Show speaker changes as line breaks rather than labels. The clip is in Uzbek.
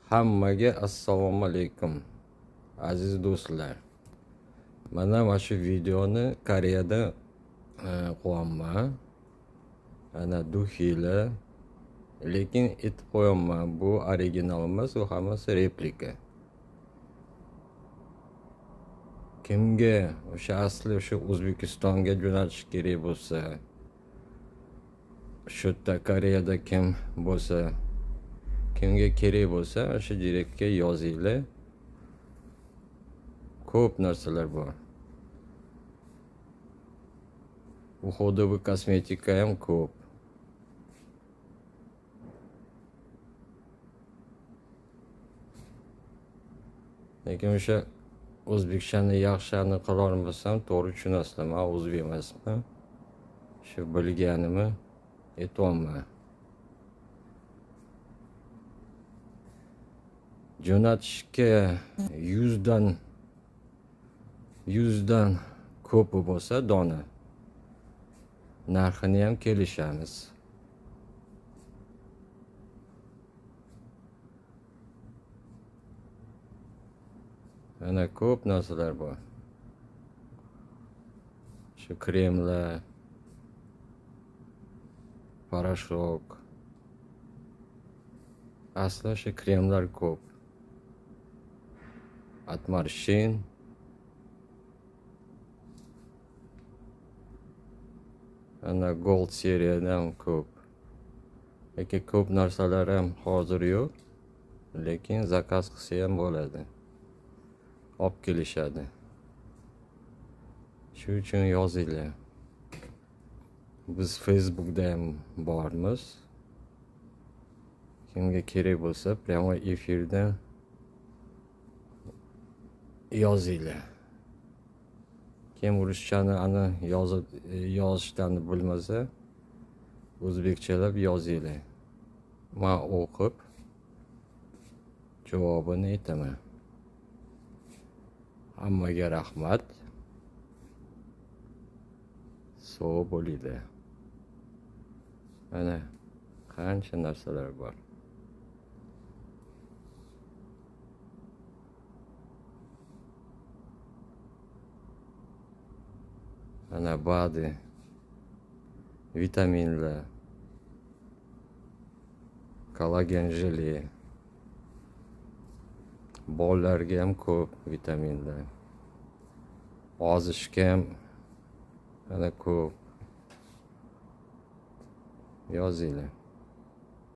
Hammaga assalomu alaykum aziz do'stlar. Mana shu videoni Koreyada qo'yaman. Ana duxila. Lekin aytib qo'yaman, bu original emas, u hammasi replika. Kimga o'sha asli o'sha O'zbekistonga jo'natish kerak bo'lsa, shu yerda Koreyada kim bo'lsa, kimga kerak bo'lsa, o'sha direktga yozinglar. Ko'p narsalar bor. Uходовый kosmetika ham ko'p. Lekin o'sha o'zbekchani yaxshi qila olmasam, to'g'ri tushunasizlar, men o'zbek emasman. Shu bilganimni aytyapman. Jo'natishga 100dan ko'pi bo'lsa dona, narxini ham kelishamiz. Ana ko'p narsalar bor. Shu kremlar, poрошок. Asli shu kremlar ko'p. Atmarshin. Ana Gold seriyadan ko'p. Lekin ko'p narsalar ham hozir yo'q. Lekin zakaz qilsa ham bo'ladi. Olib kelishadi. Shu uchun yozinglar. Biz Facebookda ham bormiz. Kimga kerak bo'lsa, prямо efirdan yozinglar. Kim ruschani yozishdan bilmasa, o'zbekchalab yozinglar. Men o'qib javobini aytaman. Hammaga rahmat. Sog' bo'linglar. Mana qancha narsalar bor. Ana badi, vitaminlar, kollagen jeli. Bolalarga ham ko'p vitaminlar. Ozishga ham ana ko'p. Yozinglar.